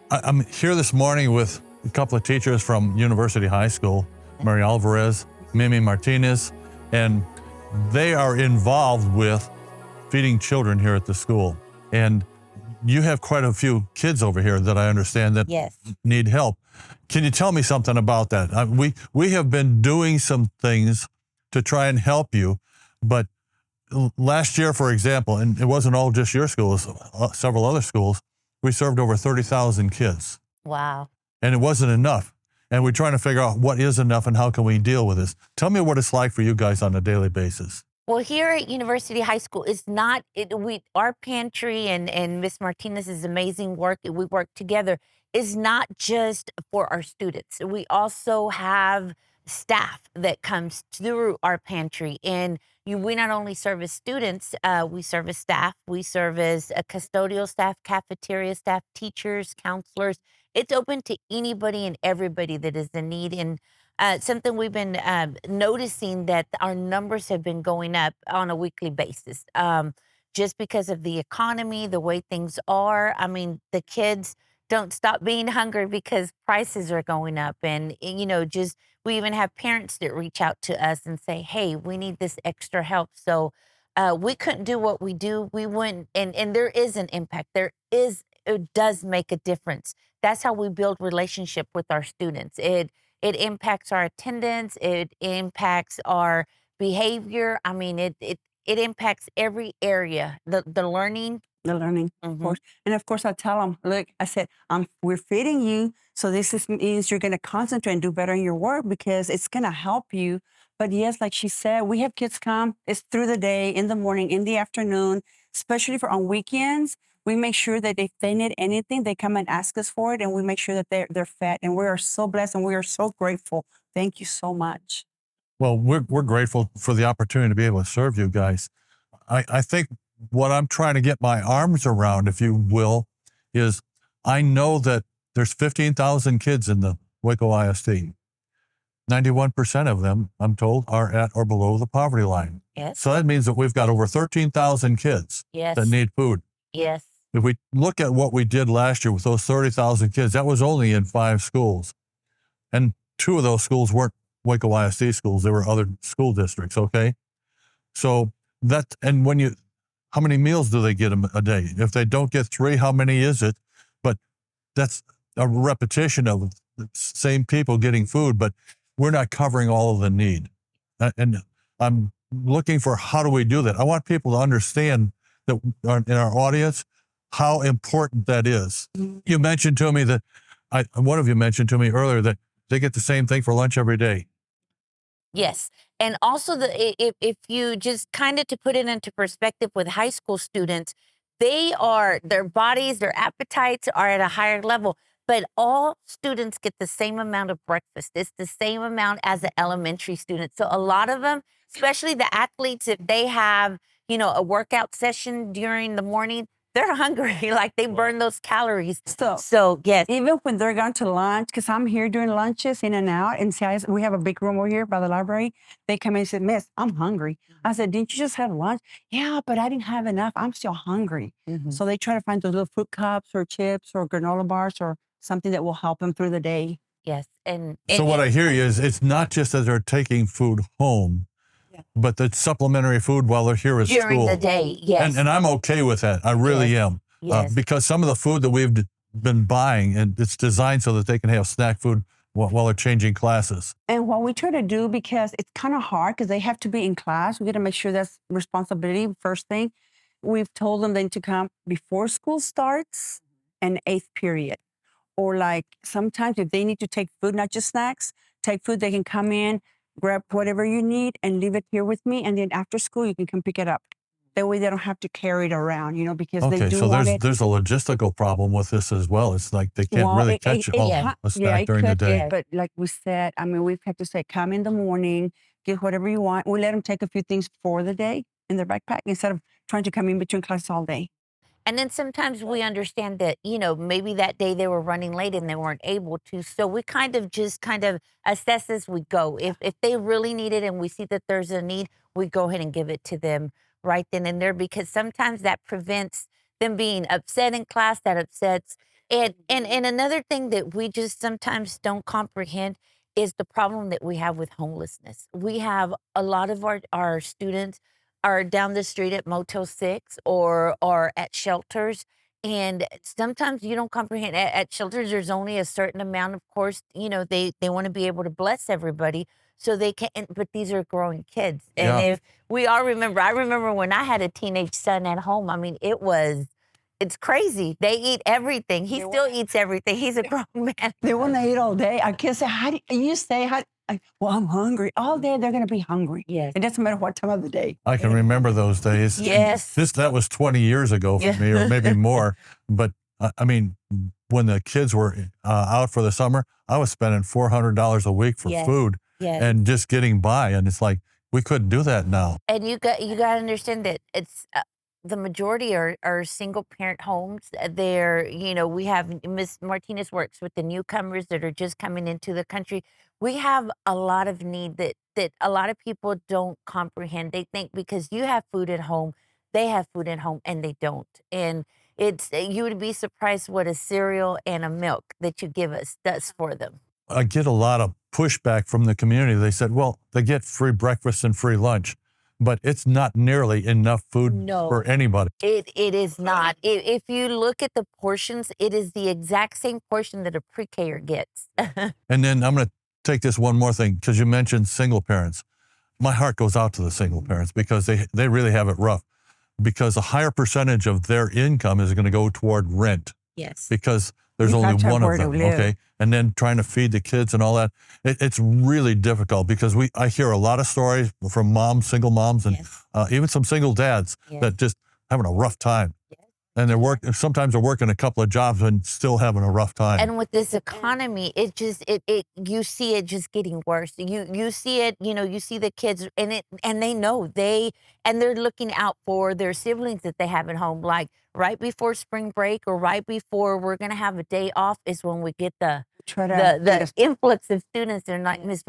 I'm here this morning with a couple of teachers from University High School, Mary Alvarez, Mimi Martinez, and they are involved with feeding children here at the school. And you have quite a few kids over here that I understand that Yes. need help. Can you tell me something about that? We have been doing some things to try and help you, but last year, for example, and it wasn't all just your schools, several other schools, we served over 30,000 kids. Wow. And it wasn't enough. And we're trying to figure out what is enough and how can we deal with this. Tell me what it's like for you guys on a daily basis. Well, here at University High School, it's not our pantry and Miss Martinez's amazing work. We work together. Is not just for our students. We also have staff that comes through our pantry, and we not only service students, we service staff. We service a custodial staff, cafeteria staff, teachers, counselors. It's open to anybody and everybody that is in need. And something we've been noticing that our numbers have been going up on a weekly basis, just because of the economy, the way things are. I mean, the kids don't stop being hungry because prices are going up, and just we even have parents that reach out to us and say, "Hey, we need this extra help." So we couldn't do what we do. We wouldn't, and there is an impact. It does make a difference. That's how we build relationship with our students. It impacts our attendance, it impacts our behavior. I mean, it impacts every area, the learning. The learning, of Mhm. course. And of course, I tell them, look, I said, we're feeding you. So means you're going to concentrate and do better in your work because it's going to help you. But yes, like she said, we have kids come. It's through the day, in the morning, in the afternoon, especially for on weekends. We make sure that if they need anything, they come and ask us for it. And we make sure that they're fed. And we are so blessed and we are so grateful. Thank you so much. Well, we're grateful for the opportunity to be able to serve you guys. I think what I'm trying to get my arms around, if you will, is I know that there's 15,000 kids in the Waco ISD. 91% of them, I'm told, are at or below the poverty line. Yes. So that means that we've got over 13,000 kids Yes. that need food. Yes. If we look at what we did last year with those 30,000 kids, that was only in 5 schools. And 2 of those schools weren't Waco ISD schools. They were other school districts, okay? So and how many meals do they get a day? If they don't get 3, how many is it? But that's a repetition of the same people getting food, but we're not covering all of the need. And I'm looking for how do we do that? I want people to understand that in our audience, how important that is. You mentioned to me that, one of you mentioned to me earlier that they get the same thing for lunch every day. Yes. And also if you just kind of to put it into perspective with high school students, their bodies, their appetites are at a higher level, but all students get the same amount of breakfast. It's the same amount as an elementary student. So a lot of them, especially the athletes, if they have, a workout session during the morning, they're hungry, like they burn those calories. So yes. Even when they're going to lunch, because I'm here doing lunches in and out, and we have a big room over here by the library. They come in and say, "Miss, I'm hungry." I said, "Didn't you just have lunch?" "Yeah, but I didn't have enough. I'm still hungry." So they try to find those little fruit cups or chips or granola bars or something that will help them through the day. Yes. And So what I hear you is it's not just that they're taking food home, but the supplementary food while they're here at during school. the day, yes. And I'm okay with that. I really am. Yes. Because some of the food that we've been buying, and it's designed so that they can have snack food while they're changing classes. And what we try to do, because it's kind of hard because they have to be in class, we got to make sure that's responsibility first thing. We've told them then to come before school starts and 8th period. Or like sometimes if they need to take food, not just snacks, take food, they can come in, grab whatever you need and leave it here with me. And then after school, you can come pick it up. That way they don't have to carry it around, because they do so want it. there's a logistical problem with this as well. It's like they can't really catch a snack during the day. But like we said, I mean, we've had to say, come in the morning, get whatever you want. We let them take a few things for the day in their backpack instead of trying to come in between classes all day. And then sometimes we understand that, maybe that day they were running late and they weren't able to. So we kind of assess as we go. If they really need it and we see that there's a need, we go ahead and give it to them right then and there, because sometimes that prevents them being upset in class, that upsets. And another thing that we just sometimes don't comprehend is the problem that we have with homelessness. We have a lot of our students are down the street at Motel 6 or at shelters. And sometimes you don't comprehend at shelters, there's only a certain amount, of course, they want to be able to bless everybody. So they can, but these are growing kids. And Yeah. if we all remember, I remember when I had a teenage son at home, I mean, it's crazy. They eat everything. He still eats everything. He's a grown man. They want to eat all day. Our kids say, how do you say, well, I'm hungry. All day they're going to be hungry. Yes. It doesn't matter what time of the day. I can remember those days. Yes. That was 20 years ago for me, or maybe more. But I mean, when the kids were out for the summer, I was spending $400 a week for food and just getting by. And it's like, we couldn't do that now. And you got to understand that it's the majority are single parent homes. They're, we have Miss Martinez works with the newcomers that are just coming into the country. We have a lot of need that a lot of people don't comprehend. They think because you have food at home, they have food at home, and they don't. And you would be surprised what a cereal and a milk that you give us does for them. I get a lot of pushback from the community. They said, well, they get free breakfast and free lunch, but it's not nearly enough food for anybody. It is not. If you look at the portions, it is the exact same portion that a pre-K-er gets. And then I'm going to take this one more thing, because you mentioned single parents. My heart goes out to the single parents because they really have it rough, because a higher percentage of their income is going to go toward rent. Yes. Because there's only one of them, okay? And then trying to feed the kids and all that. It's really difficult, because I hear a lot of stories from moms, single moms, and even some single dads that just having a rough time. And sometimes they're working a couple of jobs and still having a rough time. And with this economy, you see it just getting worse. You see it, you see the kids and they know they're looking out for their siblings that they have at home. Like right before spring break or right before we're gonna have a day off is when we get the influx of students. They're like, Miss,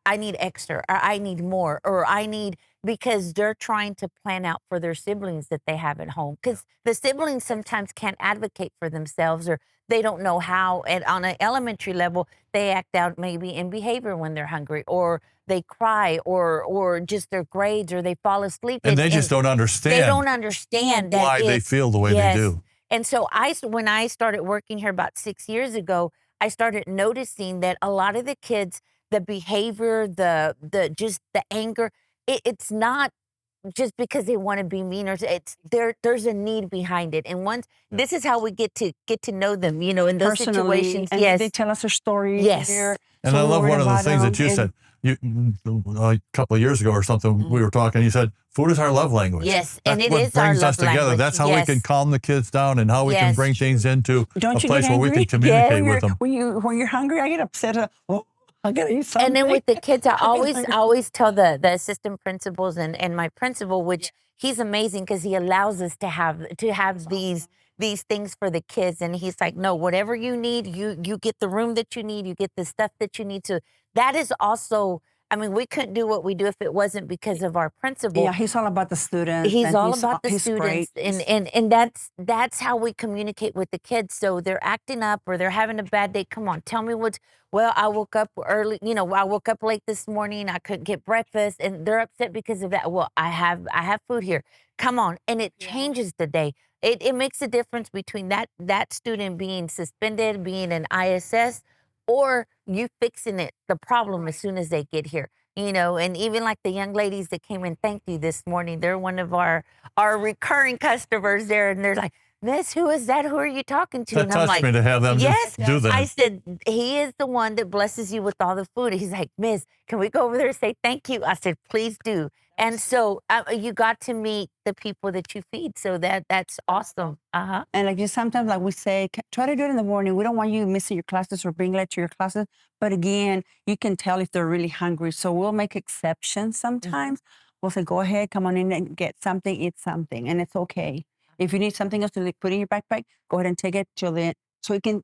I need extra, or I need more, or I need, because they're trying to plan out for their siblings that they have at home. Because the siblings sometimes can't advocate for themselves, or they don't know how. And on an elementary level, they act out maybe in behavior when they're hungry, or they cry, or just their grades, or they fall asleep. And they just don't understand. They don't understand why they feel the way they do. And so when I started working here about 6 years ago, I started noticing that a lot of the kids, the behavior, the anger, it's not just because they want to be mean, or there's a need behind it. And this is how we get to know them, in those Personally, situations. And they tell us their stories. Yes. And I love one of the things that you said. A couple of years ago or something, we were talking. You said, "Food is our love language." Yes, that's and it what is our brings love us together. language. That's how we can calm the kids down, and how we can bring things into a place where we can communicate with them. When you're hungry, I get upset. Oh, I gotta eat something. And then with the kids, I always tell the assistant principals and my principal, which he's amazing because he allows us to have these things for the kids. And he's like, no, whatever you need, you get the room that you need, you get the stuff that you need to. That is also, I mean, we couldn't do what we do if it wasn't because of our principal. Yeah, he's all about the students. He's all about the students. And that's how we communicate with the kids. So they're acting up or they're having a bad day. Come on, tell me well, I woke up early, I woke up late this morning, I couldn't get breakfast, and they're upset because of that. Well, I have food here. Come on. And it changes the day. It makes a difference between that student being suspended, being an ISS, or you fixing the problem as soon as they get here. And even like the young ladies that came and thanked you this morning, they're one of our recurring customers there, and they're like, Miss, who is that? Who are you talking to? That touched me to have them do that. I said, he is the one that blesses you with all the food. He's like, Miss, can we go over there and say thank you? I said, please do. And so you got to meet the people that you feed. So that's awesome. Uh-huh. And sometimes we say, try to do it in the morning. We don't want you missing your classes or being late to your classes. But again, you can tell if they're really hungry. So we'll make exceptions sometimes. We'll say, go ahead, come on in and get something, eat something. And it's okay. If you need something else to put in your backpack, go ahead and take it till then, so it can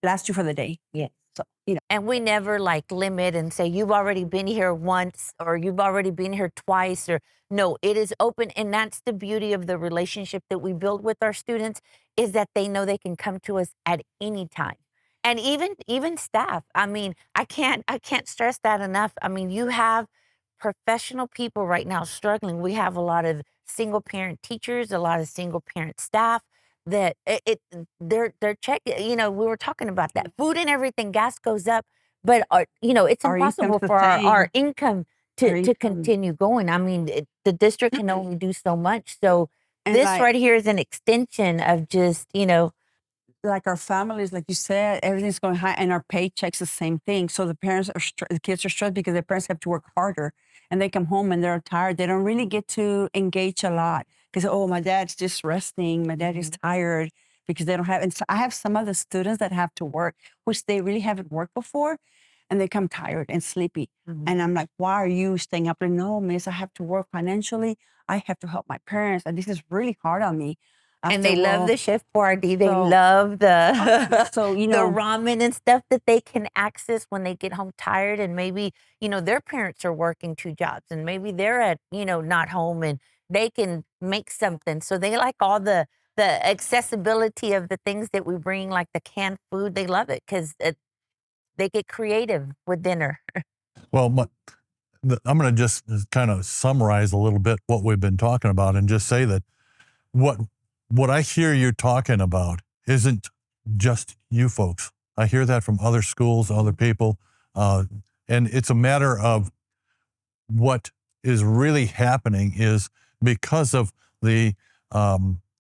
last you for the day. Yes. So, And we never like limit and say, you've already been here once or you've already been here twice or no, it is open. And that's the beauty of the relationship that we build with our students is that they know they can come to us at any time. And even staff. I mean, I can't stress that enough. I mean, you have professional people right now struggling. We have a lot of single parent teachers, a lot of single parent staff that they're checking. We were talking about that food and everything. Gas goes up, but it's our income's impossible the for our same. income Our to income. continue going. I mean, the district can only do so much. So And this like, right here is an extension of just like our families, like you said, everything's going high, and our paychecks the same thing. So the the kids are stressed because their parents have to work harder, and they come home and they're tired. They don't really get to engage a lot because my dad's just resting. My dad is tired because they don't have. And so I have some of the students that have to work, which they really haven't worked before, and they come tired and sleepy. And I'm like, why are you staying up? Like, no, miss, I have to work financially. I have to help my parents, and this is really hard on me. and they love the chef party. They so- love the So, the ramen and stuff that they can access when they get home tired. And maybe, their parents are working 2 jobs and maybe they're at, not home and they can make something. So they like all the accessibility of the things that we bring, like the canned food. They love it because they get creative with dinner. Well, I'm going to just kind of summarize a little bit what we've been talking about and just say that what I hear you talking about isn't just you folks. I hear that from other schools, other people, and it's a matter of what is really happening is because of the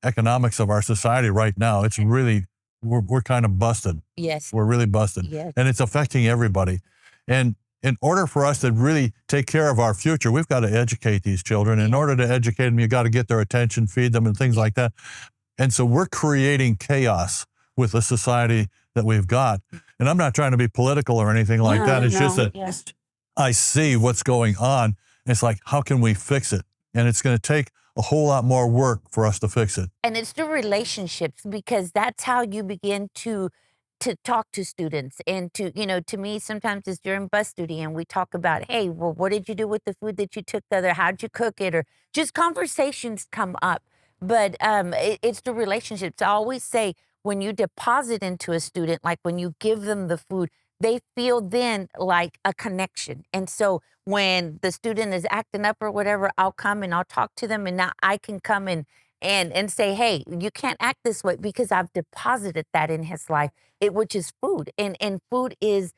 economics of our society right now. It's really we're kind of busted. Yes. We're really busted, Yes. and it's affecting everybody. And in order for us to really take care of our future, we've got to educate these children. In order to educate them, you got to get their attention, feed them, and things like that. And so we're creating chaos with the society that we've got. And I'm not trying to be political or anything like that. It's just that I see what's going on. It's like, how can we fix it? And it's going to take a whole lot more work for us to fix it. And it's the relationships because that's how you begin to talk to students and to me sometimes it's during bus duty and we talk about, hey, well, what did you do with the food that you took the other, how'd you cook it, or just conversations come up. But it's the relationships. I always say when you deposit into a student, like when you give them the food, they feel then like a connection. And so when the student is acting up or whatever, I'll come and I'll talk to them, and now I can come and say, hey, you can't act this way because I've deposited that in his life, which is food. And food is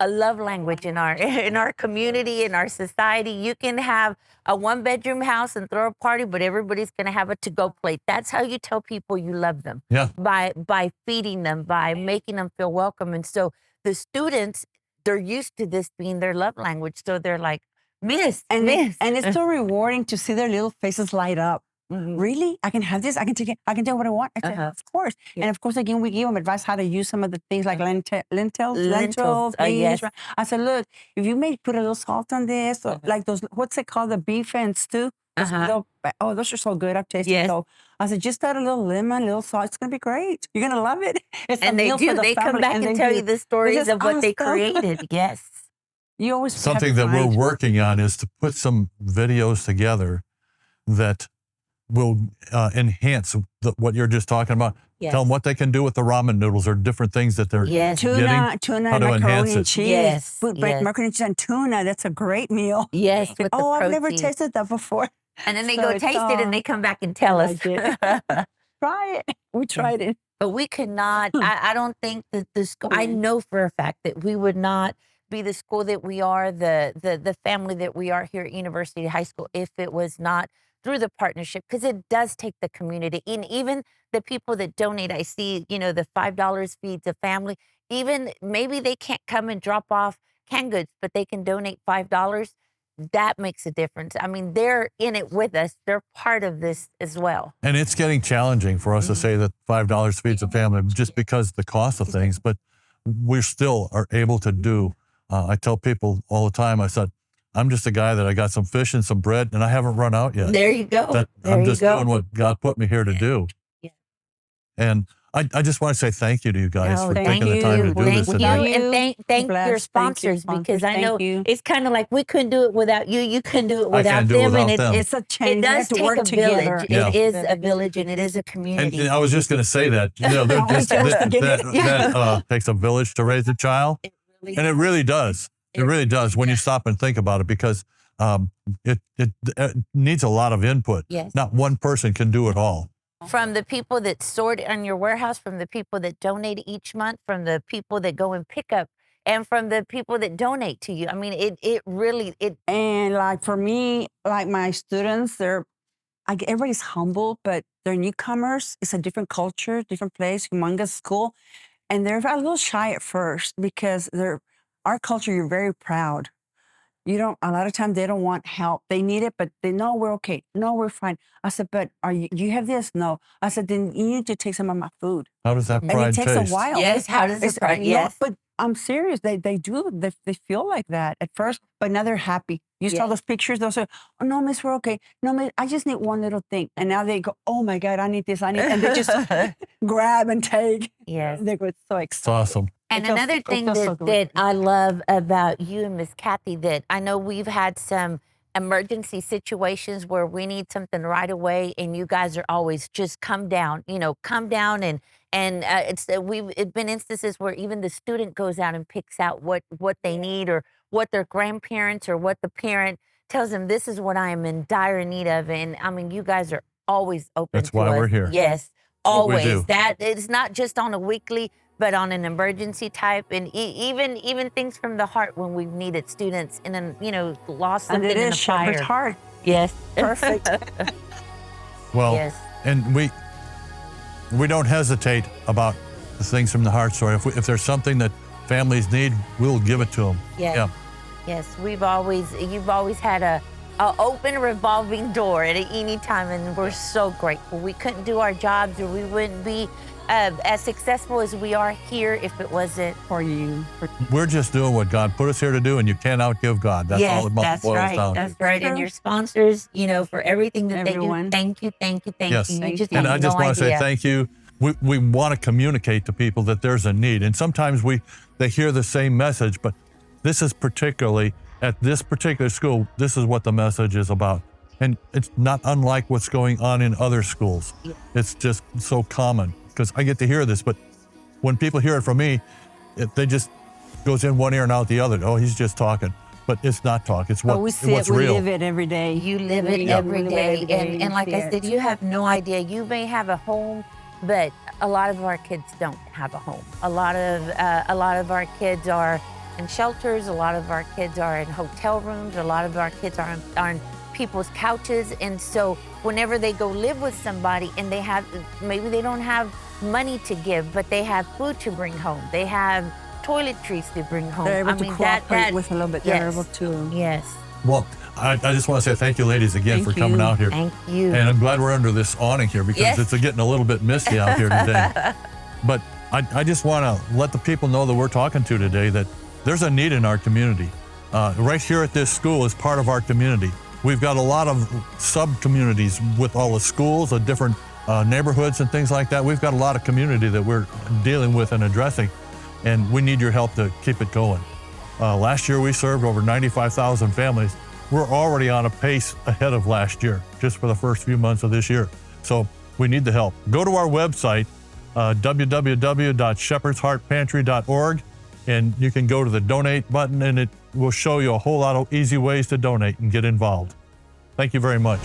a love language in our in our community, in our society. You can have a 1-bedroom house and throw a party, but everybody's gonna have a to-go plate. That's how you tell people you love them. Yeah. By feeding them, by making them feel welcome. And so the students, they're used to this being their love language. So they're like, miss. And it's so rewarding to see their little faces light up. Really? I can have this? I can take it? I can do what I want? I said, of course. Yeah. And of course, again, we give them advice how to use some of the things like lentils, Lentils, beans. yes. Right? I said, look, if you may put a little salt on this, or like those, what's it called? The beef and stew? Those are so good. I've tasted. Yes. So I said, just add a little lemon, a little salt. It's going to be great. You're going to love it. It's a And they meal do. for the They come family, back and they tell do. you the stories is of what they awesome. created. Yes. You always have Something to that we're find- working on is to put some videos together that will enhance what you're just talking about. Yes. Tell them what they can do with the ramen noodles or different things that they're Yes. getting. Tuna, how and to macaroni enhance and it. cheese. Yes, Food, yes. macaroni and cheese and tuna. That's a great meal. Yes. With the I've never protein. tasted that before. And then they So go it's taste it and they come back and tell I us. did. Try it. We tried it. But we could not, I don't think that the school, I know for a fact that we would not be the school that we are, the family that we are here at University High School if it was not through the partnership, because it does take the community. And even the people that donate, I see, the $5 feeds a family. Even maybe they can't come and drop off canned goods, but they can donate $5. That makes a difference. I mean, they're in it with us. They're part of this as well. And it's getting challenging for us to say that $5 feeds a family just because the cost of things, but we still are able to do. I tell people all the time, I said, I'm just a guy that I got some fish and some bread and I haven't run out yet. There you go. I'm just doing what God put me here to do. Yeah. And I just want to say thank you to you guys No, for thank taking the time to you. do Thank this you, today. and thank Bless. your Thank your sponsors, because I Thank know you. it's kind of like we couldn't do it without you. You couldn't do it I without can't do it them, and without them. It's a it change. We does have to take work a together. village. Yeah. It is a village, and it is a community. And I was just going to say that, you know, It only just, takes to get that takes a village to raise a child. It really And it really does. It really does when you stop and think about it, because it needs a lot of input. Yes. Not one person can do it all. From the people that sort on your warehouse, from the people that donate each month, from the people that go and pick up, and from the people that donate to you. I mean, it really. And like for me, like my students, everybody's humble, but they're newcomers. It's a different culture, different place, humongous school. And they're a little shy at first because our culture, you're very proud. A lot of times they don't want help. They need it, but they know we're okay. No, we're fine. I said, but you have this? No. I said, then you need to take some of my food. How does that And pride it takes taste? a while. Yes, how does it pride? No, Yes. but I'm serious. They do. They feel like that at first, but now they're happy. You saw Yes. those pictures. They'll say, "Oh no, Miss, we're okay. No, Miss, I just need one little thing." And now they go, "Oh my God, I need this. I need," and they just grab and take. Yes. They go so It's excited. awesome. And It feels- another it thing feels so that, good. that I love about you and Miss Kathy, that I know we've had some emergency situations where we need something right away, and you guys are always just come down, come down, and it's been instances where even the student goes out and picks out what they need, or what their grandparents or what the parent tells them, this is what I am in dire need of. And I mean, you guys are always open. That's to why us. we're here. Yes, what we always. do. That it's not just on a weekly, but on an emergency type, and even things from the heart when we've needed students and then lost And something it in is a Shepherd's fire. heart. Yes, Perfect. Well, Yes. and we don't hesitate about the things from the heart. So if there's something that families need, we'll give it to them. Yes. Yeah. Yes, you've always had a open revolving door at any time, and we're so grateful. We couldn't do our jobs, or we wouldn't be as successful as we are here if it wasn't For you. We're just doing what God put us here to do, and you can't outgive God. That's all it that's boils right. down That's to. right. And True. your sponsors, for everything that Everyone. they do. Thank you, thank you, thank Yes. you. You Thank just you. And have I just no want to say idea. thank you. We want to communicate to people that there's a need, and sometimes they hear the same message, but this is particularly at this particular school. This is what the message is about, and it's not unlike what's going on in other schools. Yeah. It's just so common because I get to hear this, but when people hear it from me, they just goes in one ear and out the other. Oh, he's just talking, but it's not talk. It's But we see what's it, we real. live it every day. You live it We every live it day. every day. And like We I see said, it. you have no idea. You may have a home, but a lot of our kids don't have a home. A lot of our kids are in shelters. A lot of our kids are in hotel rooms. A lot of our kids are on people's couches. And so whenever they go live with somebody and maybe they don't have money to give, but they have food to bring home. They have toiletries to bring home. They're able I to mean, cooperate with a little bit. They're yes. able to. Yes. Well, I just want to say thank you, ladies, again Thank for coming you. out here. Thank you. And I'm glad we're under this awning here because Yes. it's getting a little bit misty out here today. But I just want to let the people know that we're talking to today that there's a need in our community. Right here at this school is part of our community. We've got a lot of sub-communities with all the schools, the different neighborhoods and things like that. We've got a lot of community that we're dealing with and addressing, and we need your help to keep it going. Last year we served over 95,000 families. We're already on a pace ahead of last year, just for the first few months of this year. So we need the help. Go to our website, www.shepherdsheartpantry.org, and you can go to the donate button, and it will show you a whole lot of easy ways to donate and get involved. Thank you very much.